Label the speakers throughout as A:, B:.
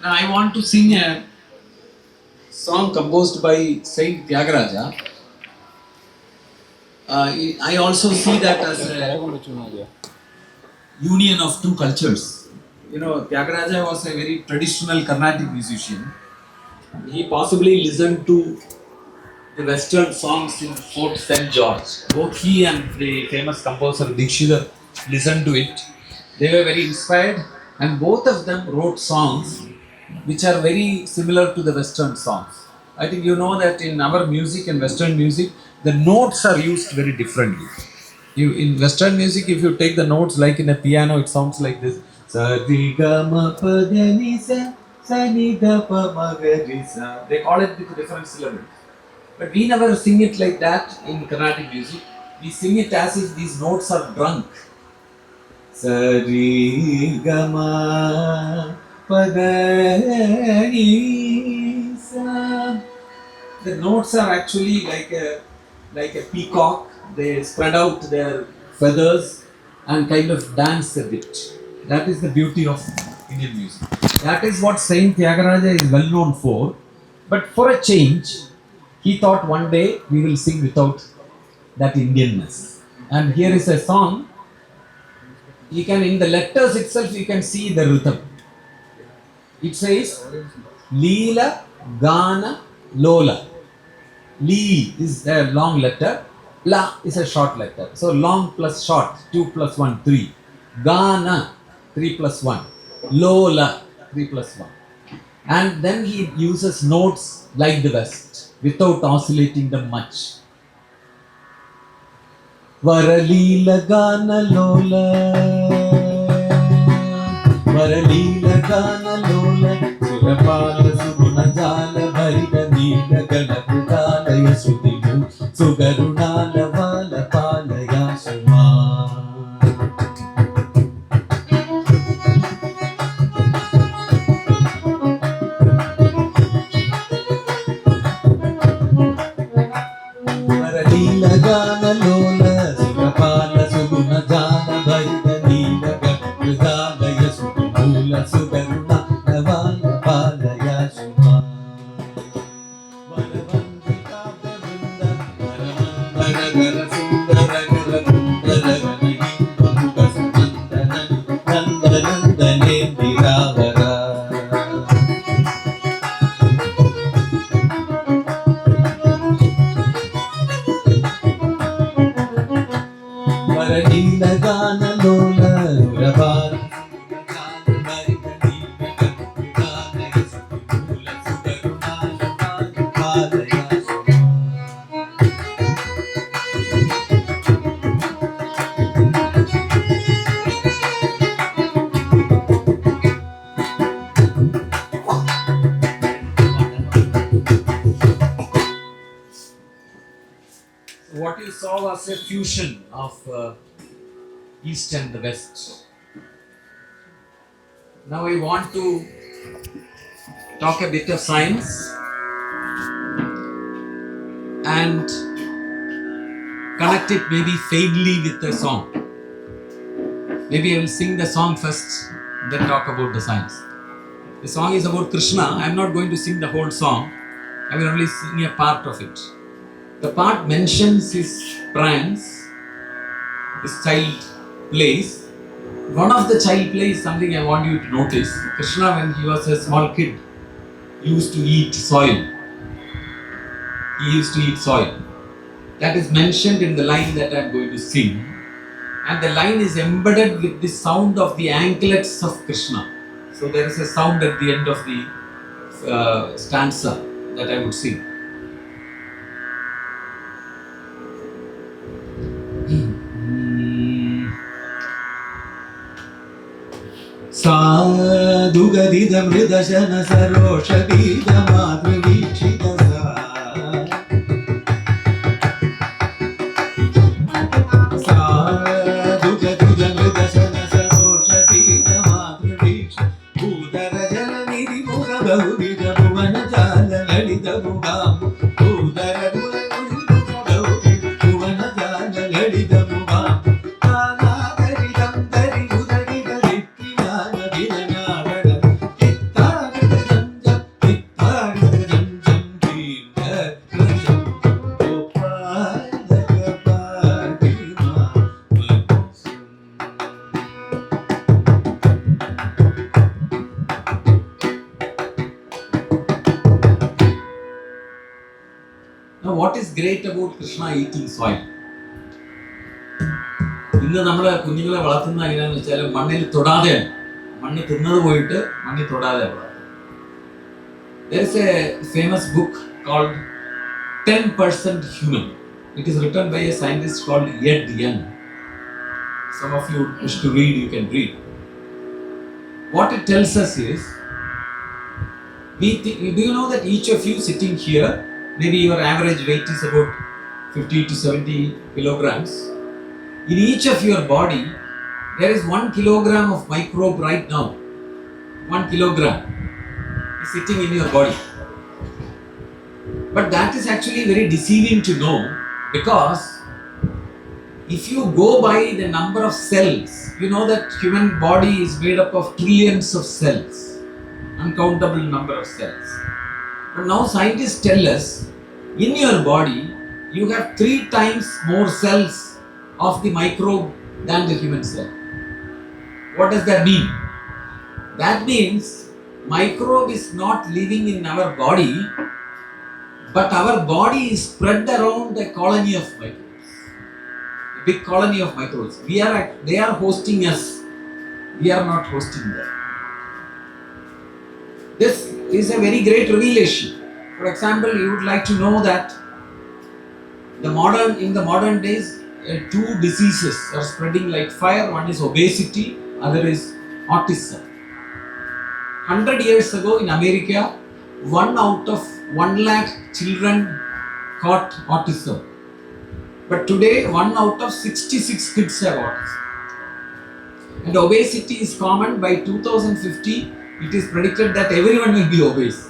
A: Now I want to sing a song composed by Saint Tyagaraja. I also see that as a union of two cultures. You know, Tyagaraja was a very traditional Carnatic musician. He possibly listened to the Western songs in Fort St. George. Both he and the famous composer Dikshidhar listened to it. They were very inspired, and both of them wrote songs which are very similar to the Western songs. I think you know that in our music and Western music, the notes are used very differently. In Western music, if you take the notes like in a piano, it sounds like this. Sa di ga ma pa da ni sa ni da pa ma ga ri sa. They call it with different syllables. But we never sing it like that in Carnatic music. We sing it as if these notes are drunk. Sa ri ga ma pa da ni sa. The notes are actually like a peacock. They spread out their feathers and kind of dance a bit. That is the beauty of Indian music. That is what Saint Tyagaraja is well known for. But for a change, he thought one day we will sing without that Indianness. And here is a song. You can, in the letters itself, you can see the rhythm. It says, Leela, Gana, Lola. Li is a long letter. La is a short letter. So long plus short, 2 plus 1, 3. Gana, 3 plus 1. Lola, 3 plus 1. And then he uses notes like the West without oscillating them much. Varalila Gana Lola. Varalila Gana Lola. Surapala Suguna Jala Varida Nila Galapudala Yasudimu Sugarunala Vala Pala Yasuma. Varalila Gana Lola. Surapala Suguna Jala Varida Nila Galapudala Yasudimu Sugarunala Vala Pala Yasuma. What you saw was a fusion of East and the West. Now I want to talk a bit of science and connect it maybe faintly with the song. Maybe I will sing the song first, then talk about the science. The song is about Krishna. I am not going to sing the whole song. I will only sing a part of it. The part mentions his pranks, his child plays. One of the child plays, something I want you to notice. Krishna, when he was a small kid, used to eat soil. He used to eat soil. That is mentioned in the line that I am going to sing. And the line is embedded with the sound of the anklets of Krishna. So there is a sound at the end of the stanza that I would sing. Sadugadida mridashana saroshabida madhuvishita Sadugadida mridashana saroshabida madhuvishita Udara jala nidhi mura gaurida bhuvana jala lalita bhugamu Udara jala nidhi mura gaurida bhuvana jala lalita bhugamu Thank you. great about Krishna eating soil? ഇന്ന് നമ്മളെ കുഞ്ഞുങ്ങളെ വളർത്തുന്ന എങ്ങനെയാണെന്ന് വെച്ചാൽ മണ്ണിൽ തൊടാതെയാണ്. മണ്ണ് തിന്നത് പോയിട്ട് മണ്ണിൽ തൊടാതെ വളർത്തും. There is a famous book called 10% Human. It is written by a scientist called Ed Young. Some of you wish to read, you can read. What it tells us is, do you know that each of you sitting here, maybe your average weight is about 50 to 70 kilograms. In each of your body, there is 1 kilogram of microbe right now. 1 kilogram is sitting in your body. But that is actually very deceiving to know, because if you go by the number of cells, you know that human body is made up of trillions of cells, uncountable number of cells. But now scientists tell us, in your body, you have 3 times more cells of the microbe than the human cell. What does that mean? That means microbe is not living in our body, but our body is spread around a colony of microbes. A big colony of microbes. They are hosting us. We are not hosting them. This is a very great revelation. For example, you would like to know that in the modern days, 2 diseases are spreading like fire. One is obesity, other is autism. 100 years ago in America, 1 out of 1 lakh children caught autism. But today, 1 out of 66 kids have autism. And obesity is common. By 2050, it is predicted that everyone will be obese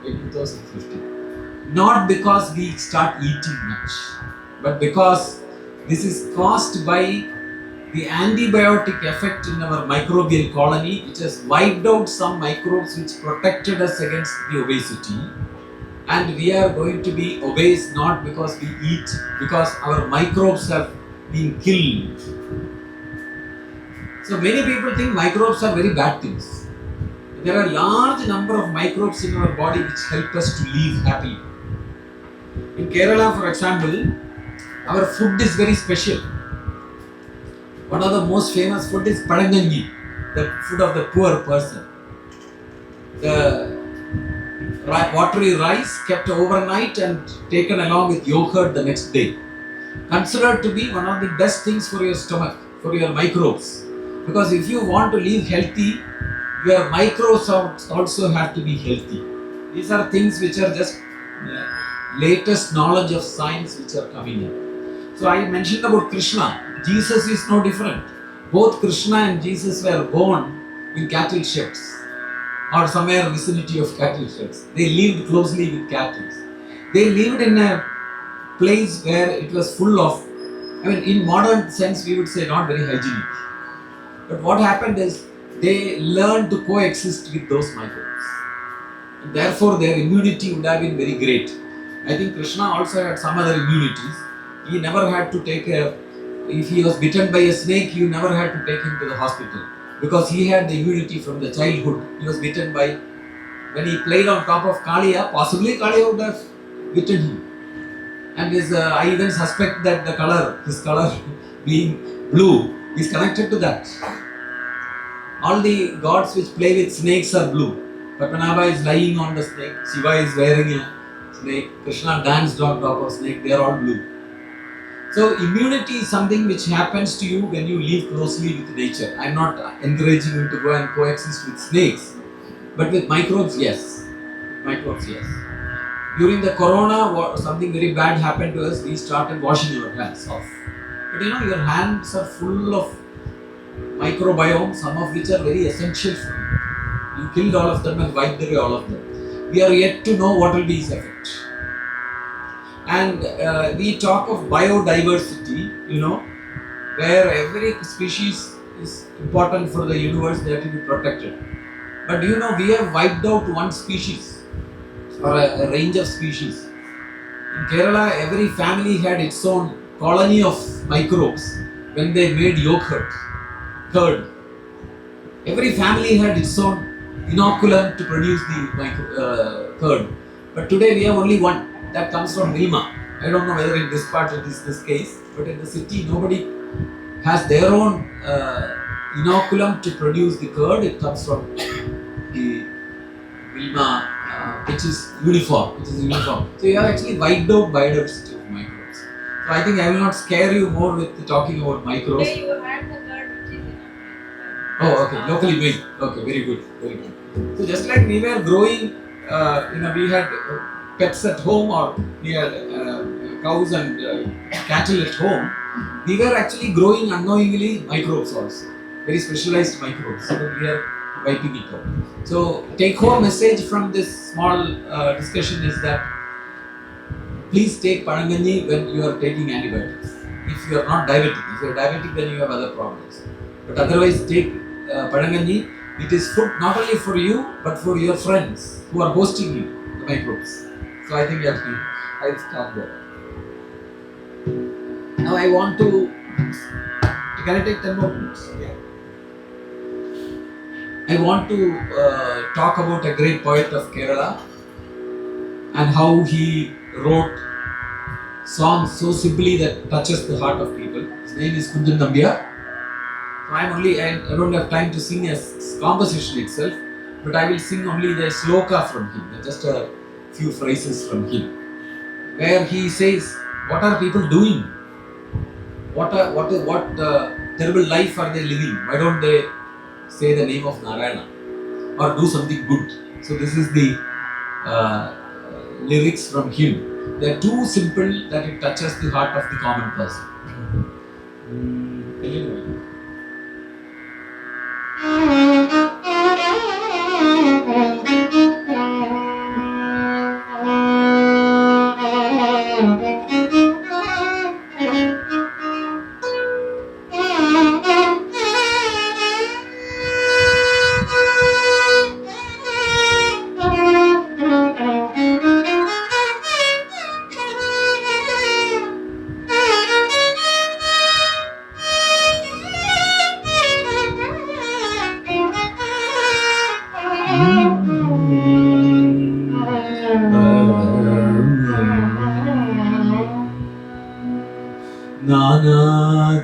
A: by 2050. Not because we start eating much, but because this is caused by the antibiotic effect in our microbial colony, which has wiped out some microbes which protected us against the obesity. And we are going to be obese not because we eat, because our microbes have been killed. So many people think microbes are very bad things. There are a large number of microbes in our body which help us to live happily. In Kerala, for example, our food is very special. One of the most famous food is padanganji, the food of the poor person. The watery rice kept overnight and taken along with yogurt the next day. Considered to be one of the best things for your stomach, for your microbes. Because if you want to live healthy, your microbes also have to be healthy. These are things which are just latest knowledge of science which are coming in. So I mentioned about Krishna. Jesus is no different. Both Krishna and Jesus were born in cattle sheds or somewhere vicinity of cattle sheds. They lived closely with cattle. They lived in a place where it was full of, in modern sense we would say not very hygienic. But what happened is they learned to coexist with those microbes. And therefore their immunity would have been very great. I think Krishna also had some other immunities. He never had to if he was bitten by a snake, you never had to take him to the hospital, because he had the immunity from the childhood. He was bitten when he played on top of Kaliya, possibly Kaliya would have bitten him. And I even suspect that his color being blue is connected to that. All the gods which play with snakes are blue. Padmanabha is lying on the snake, Shiva is wearing a snake, Krishna danced on top of snake, they are all blue. So immunity is something which happens to you when you live closely with nature. I am not encouraging you to go and coexist with snakes, but with microbes, yes. Microbes, yes. During the corona, something very bad happened to us. We started washing our hands off. But your hands are full of microbiome, some of which are very essential for you. You killed all of them and wiped away all of them. We are yet to know what will be its effect. And we talk of biodiversity, where every species is important for the universe, they have to be protected. But we have wiped out one species or a range of species. In Kerala, every family had its own colony of microbes when they made yogurt, curd. Every family had its own inoculum to produce the curd. But today we have only one. That comes from Vilma. I don't know whether in this part it is this case, but in the city nobody has their own inoculum to produce the curd. It comes from the Vilma, which is uniform. So you have actually wiped out biodiversity of microbes. So I think I will not scare you more with talking about microbes.
B: Today you had the curd which is enough.
A: Oh, okay. Locally made. Okay, very good. So just like we were growing, we had pets at home, or we had cows and cattle at home. We were actually growing unknowingly microbes also, very specialized microbes. So we are wiping it out. So take home message from this small discussion is that please take Padanganji when you are taking antibiotics. If you are not diabetic, if you are diabetic then you have other problems. But otherwise take Padanganji. It is food not only for you but for your friends who are hosting you, the microbes. So I think I'll start there. Now I want to, can I take 10 more minutes? Yeah. I want to talk about a great poet of Kerala and how he wrote songs so simply that touches the heart of people. His name is Kunjan Nambiar. So I don't have time to sing a composition itself, but I will sing only the sloka from him, just a few phrases from him, where he says, what are people doing? What terrible life are they living? Why don't they say the name of Narayana or do something good? So this is the lyrics from him. They are too simple that it touches the heart of the common person.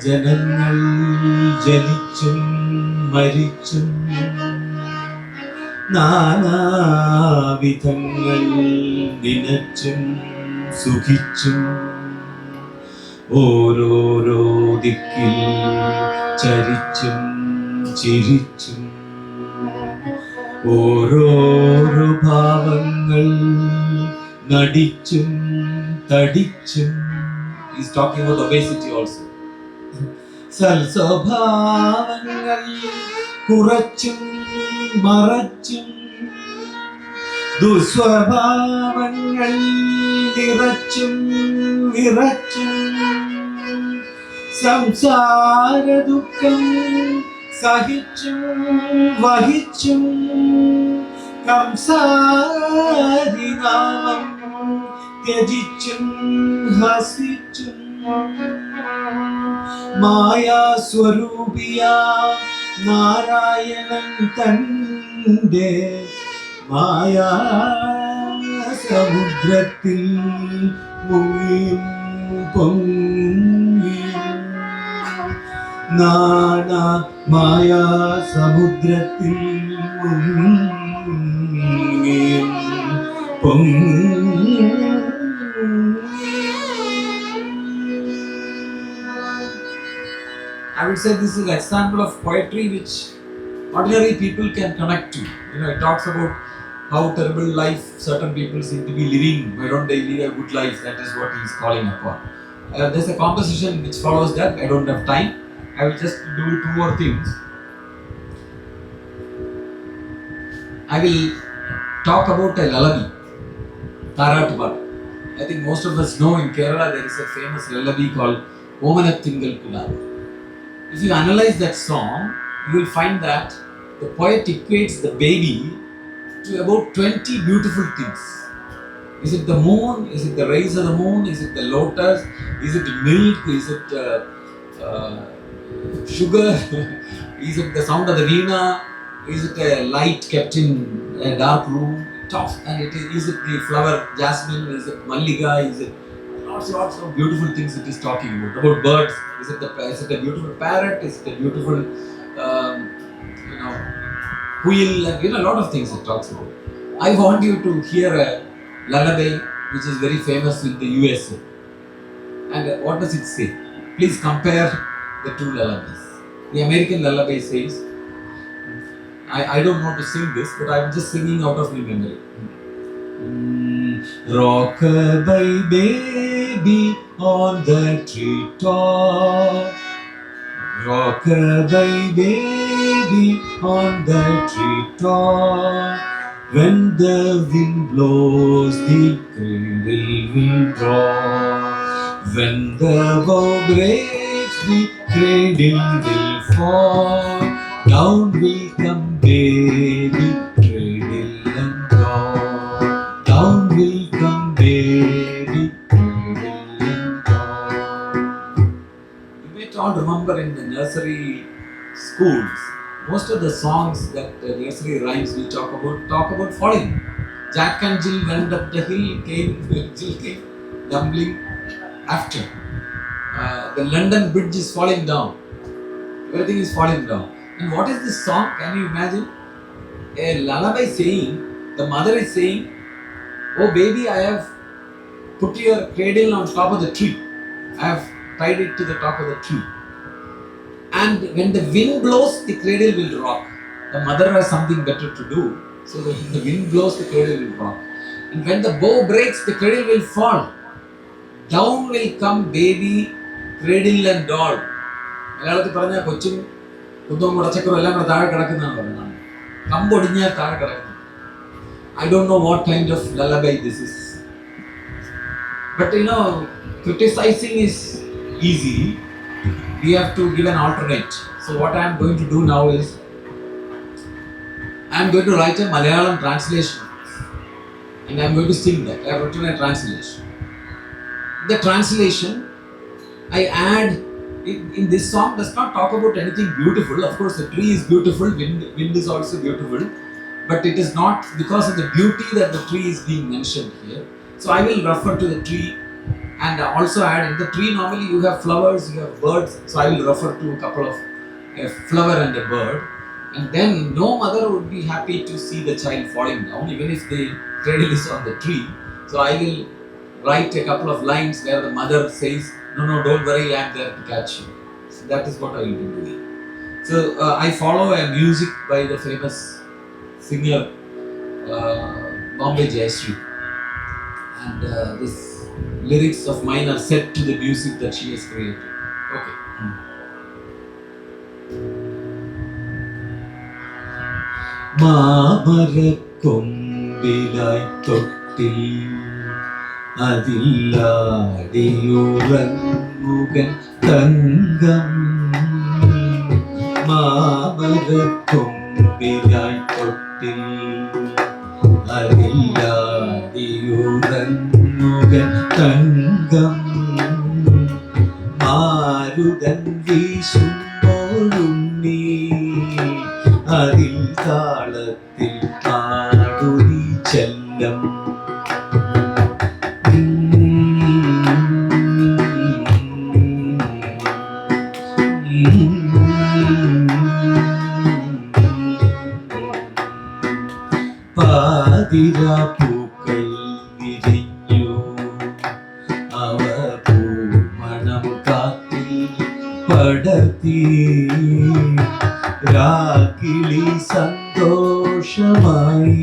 A: ജനങ്ങൾ ജനിച്ചും മരിച്ചും നാനാവിധങ്ങൾ നിനച്ചും സുഖിച്ചും ഓരോരോ ദിക്കിൽ ചരിച്ചും ചിരിച്ചും ഓരോരോ ഭാവങ്ങൾ നടിച്ചും തടിച്ചും. He's talking about obesity also. സൽസ്വഭാവങ്ങൾ കുറച്ചും മറച്ചും ദുസ്വഭാവങ്ങൾ നിറച്ചും വിറച്ചും സംസാര ദുഃഖം സഹിച്ചും വഹിച്ചും കംസാരിനാമം ത്യജിച്ചും ഹസിച്ചും മായാസ്വരൂപിയ നാരായണൻ തന്റെ മായാ സമുദ്രത്തിൽ മുങ്ങിയും പൊങ്ങിയും നാനാ മായാ സമുദ്രത്തിൽ മുങ്ങിയും പൊങ്ങിയും. I would say this is an example of poetry which ordinary people can connect to. It talks about how terrible life certain people seem to be living. Why don't they live a good life? That is what he is calling upon. There's a composition which follows that. I don't have time. I will just do two more things. I will talk about a lullaby, Taratupad. I think most of us know in Kerala there is a famous lullaby called Omanathingal Pulavu. If you analyze that song, you will find that the poet equates the baby to about 20 beautiful things. Is it the moon? Is it the rays of the moon? Is it the lotus? Is it milk? Is it sugar? Is it the sound of the veena? Is it a light kept in a dark room? And is it the flower jasmine? Is it malliga? Is it a lots of beautiful things it is talking about. About birds, is it a beautiful parrot? Is it a beautiful, you know, wheel? And a lot of things it talks about. I want you to hear a lullaby which is very famous in the USA. And what does it say? Please compare the two lullabies. The American lullaby says, I don't want to sing this, but I'm just singing out of my memory. Rock-a-bye baby on the treetop. Rock-a-bye baby on the treetop. When the wind blows, the cradle will drop. When the bow breaks, the cradle will fall. Down will come baby, cradle and doll. Down will come baby, cradle and doll. You may all remember in the nursery schools, most of the songs that the nursery rhymes will talk about falling. Jack and Jill went up the hill, Jill came tumbling after. The London Bridge is falling down. Everything is falling down. And what is this song? Can you imagine? A lullaby saying, the mother is saying, oh baby, I have put your cradle on top of the tree. I have tied it to the top of the tree. And when the wind blows, the cradle will rock. The mother has something better to do. So that when the wind blows, the cradle will rock. And when the bow breaks, the cradle will fall. Down will come baby, cradle and doll. മലയാളത്തിൽ പറഞ്ഞാൽ കൊച്ചും കുന്തവും കുടച്ചക്കറും എല്ലാം കൂടെ താഴെ കിടക്കുന്നതാണ് പറയുന്നത്. കമ്പൊടിഞ്ഞാൽ താഴെ കിടക്കുന്നു. I don't know what kind of lullaby this is. But criticizing is easy. We have to give an alternate. So what I am going to do now is, I am going to write a Malayalam translation. And I am going to sing that. I have written a translation. The translation, I add, in this song does not talk about anything beautiful. Of course, the tree is beautiful, wind is also beautiful. But it is not because of the beauty that the tree is being mentioned here. So I will refer to the tree and also add, in the tree normally you have flowers, you have birds. So I will refer to a couple of a flower and a bird. And then no mother would be happy to see the child falling down, even if the cradle is on the tree. So I will write a couple of lines where the mother says, no, don't worry, I am there to catch you. So that is what I will be doing. So I follow a music by the famous singer Bombay Jayashree. And this lyrics of mine are set to the music that she has created. Okay. മാമരക്കൊമ്പിലായി തൊട്ടിൽ അതില്ലാടിയുറങ്ങുകൻ തങ്കം. മാമരക്കൊമ്പിലായി തൊട്ടിൽ അതില്ലാടിയുറങ്ങുകൻ തങ്കം. മാരുതൻ വീശുമ്പോഴും നീ അതിൽ താളത്തിൽ പാടുനി ചെല്ലം. പാതിരാപ്പൂക്കൾ വിരിഞ്ഞു, അവ പൂമണം കാത്തിൽ പടർത്തി. രാക്കിളി സന്തോഷമായി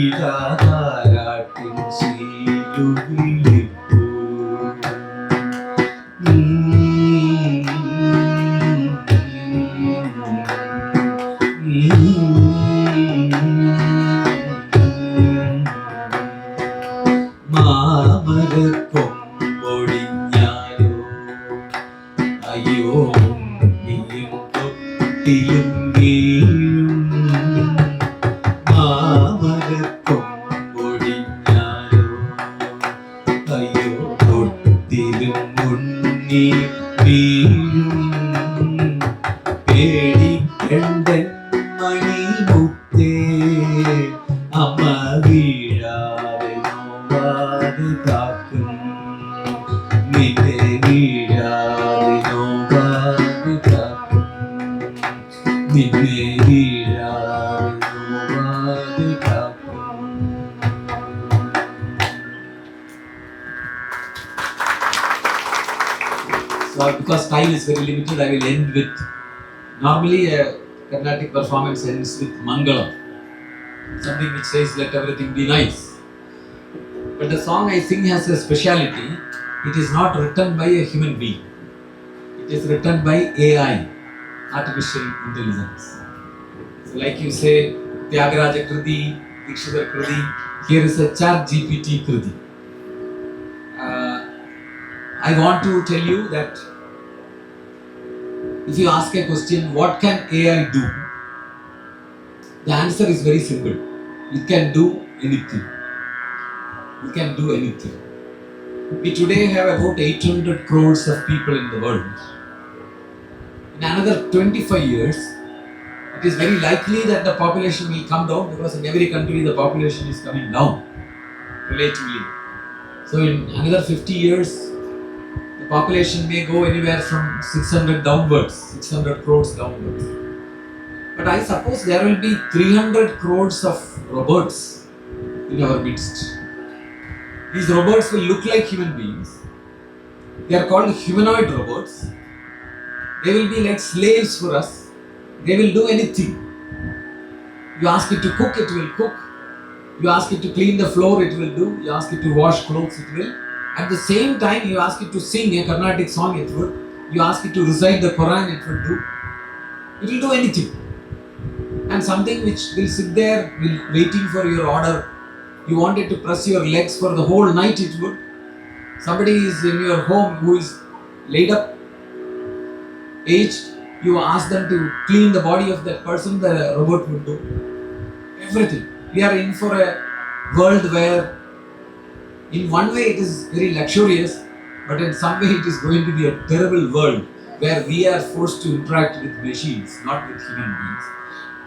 A: ഇലാതാരാട്ടിൻ ശീലുവിളിപ്പൂ. മാമരക്കൊമ്പൊടിഞ്ഞാലോ അയ്യോ നീയും തൊട്ടിലും വീഴും. മാമരക്കൊമ്പൊടിഞ്ഞാലോ അയ്യോ തൊട്ടിലും മുന്നി വീഴും. പേടിക്കണ്ടൻ മണിമുത്തേ, അമ്മ വീഴാതെ നോവാതെ കാക്കും. So because time is very limited, I will end with, normally a Carnatic performance ends with Mangalam, something which says let everything be nice. But the song I sing has a speciality. It is not written by a human being. It is written by AI, artificial intelligence. So like you say, Tyagaraja Kriti, Dikshidhar Kriti, here is a chat GPT Kriti. I want to tell you that if you ask a question, what can AI do? The answer is very simple. It can do anything. It can do anything. We today have about 800 crores of people in the world. In another 25 years, it is very likely that the population will come down, because in every country the population is coming down relatively. So in another 50 years, the population may go anywhere from 600 downwards, 600 crores downwards. But I suppose there will be 300 crores of robots in our midst. These robots will look like human beings. They are called humanoid robots. They will be like slaves for us. They will do anything. You ask it to cook, it will cook. You ask it to clean the floor, it will do. You ask it to wash clothes, it will. At the same time, you ask it to sing a Carnatic song, it would. You ask it to recite the Quran, it will do. It will do anything. And something which will sit there waiting for your order. You wanted to press your legs for the whole night, it would. Somebody is in your home who is laid up, aged. You ask them to clean the body of that person, the robot would do everything. We are in for a world where in one way it is very luxurious, but in some way it is going to be a terrible world where we are forced to interact with machines, not with human beings.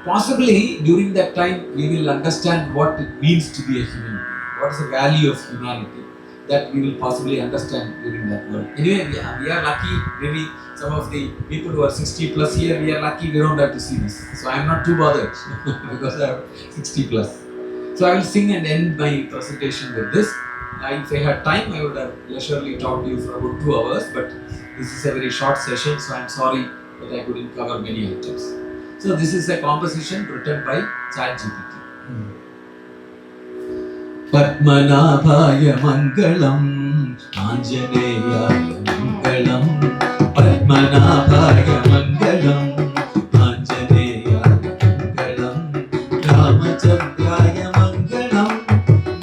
A: Possibly during that time we will understand what it means to be a human being, what is the value of humanity, that we will possibly understand during that world. Anyway, we are lucky, maybe some of the people who are 60 plus here, we are lucky we don't have to see this. So I am not too bothered because I am 60 plus. So I will sing and end my presentation with this. If I had time, I would have leisurely talked to you for about 2 hours, but this is a very short session, so I am sorry that I couldn't cover many items. So this is a composition written by ChatGPT. Padmanabhaya Mangalam, Anjaneyaya Mangalam, Padmanabhaya Mangalam, Anjaneyaya Mangalam, Ramachandraya Mangalam,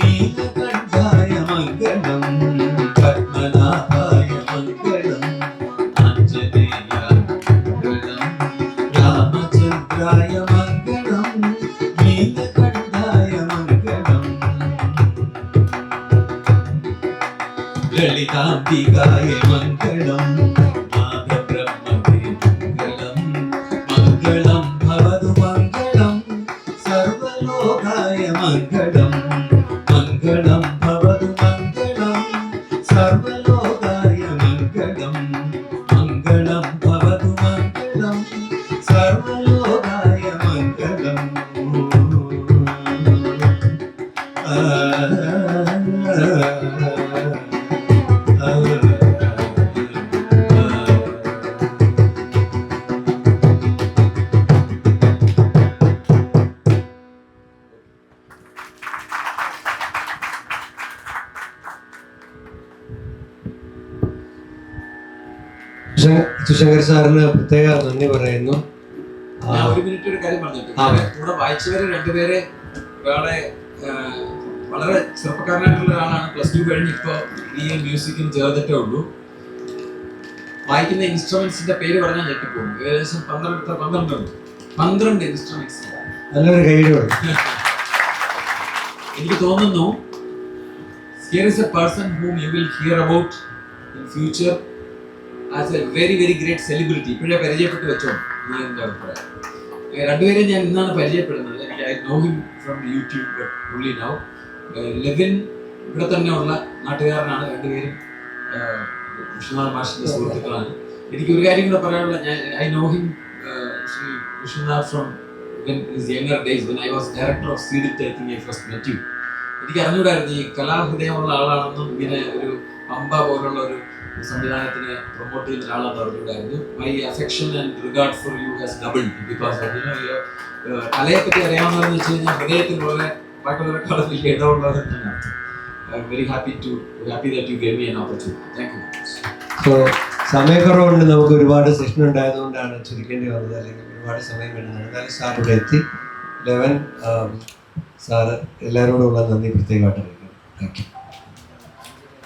A: Neelakantaya Mangalam, Padmanabhaya Mangalam, Anjaneyaya Mangalam, Ramachandraya Mangalam, Neelakantaya Mangalam, Lalitambikaya Mangalam, Madha Brahmade Mangalam, Mangalam Bhavadu Mangalam, Sarvalokaya Mangalam, Mangalam Bhavadu Mangalam, Sarvalokaya Mangalam, Mangalam Bhavadu Mangalam, Sarvalokaya Mangalam.
C: Shankar സാറിന് പ്രത്യേക നന്ദി പറയുന്നു.
A: ഞാൻ ഒരു minute ഒരു കാര്യം പറഞ്ഞിട്ട്, ഇവിടെ വായിച്ചവര് രണ്ടുപേരെ ഒരാളെ വളരെ ചെറുപ്പക്കാരനായിട്ടുള്ള ഒരാളാണ്, +2 കഴിഞ്ഞ് ഇപ്പോൾ ഈ മ്യൂസിക്കിന് ചേർന്നിട്ടേ ഉള്ളൂ. വായിക്കുന്ന ഇൻസ്ട്രുമെന്റ്സിന്റെ പേര് പറഞ്ഞാൽ ഞെട്ടിപ്പോകും. ഏകദേശം 12 ഇൻസ്ട്രുമെന്റ്സ്.
C: നല്ലൊരു കൈയ്യടി കൊടുക്കും.
A: എനിക്ക് തോന്നുന്നു here is a person whom you will hear about in future as a very very great celebrity. ഇപ്പോഴേ പരിചയപ്പെട്ട് വെച്ചോ. ഞാൻ എൻ്റെ അഭിപ്രായം രണ്ടുപേരെയും ഞാൻ ഇന്നാണ് പരിചയപ്പെടുന്നത്. എനിക്ക് I know him from YouTube but only now. Levin ഇവിടെ തന്നെ ഉള്ള നാട്ടുകാരനാണ്. രണ്ടുപേരും വിശ്വനാഥ് മാഷിന്റെ സുഹൃത്തുക്കളാണ്. എനിക്ക് ഒരു കാര്യം കൂടെ പറയാനുള്ള, I know him Shri Vishwanath from when his younger days when I was director of CDT. I think I first met you. എനിക്ക് അറിഞ്ഞൂടായിരുന്നു ഈ കലാഹൃദയമുള്ള ആളാണെന്നും ഇങ്ങനെ ഒരു പമ്പ പോലുള്ള ഒരു സംവിധാനത്തിനെ പ്രൊമോട്ട് ചെയ്യുന്ന ഒരാളാണ് പറഞ്ഞിട്ടുണ്ടായിരുന്നു. My affection and regard for you has doubled because കലയെ പറ്റി അറിയാവുന്നതെന്ന് വെച്ച് കഴിഞ്ഞാൽ ഹൃദയത്തിൽ വളരെ ബാക്കിയുള്ളവരെക്കാളും വലിയ ഇടമുള്ളത് തന്നെയാണ്. I am very happy that you gave me an opportunity. Thank you.
C: So സമയക്കുറവുണ്ട്, നമുക്ക് ഒരുപാട് സെഷൻ ഉണ്ടായതുകൊണ്ടാണ് ചുരുക്കേണ്ടി വന്നത്, അല്ലെങ്കിൽ ഒരുപാട് സമയം വേണ്ടത്. എന്നാലും സാർ ഇവിടെ എത്തി. 11 സാറ് എല്ലാവരോടുമുള്ള നന്ദി പ്രത്യേകമായിട്ട് അറിയിക്കുന്നു. Thank you.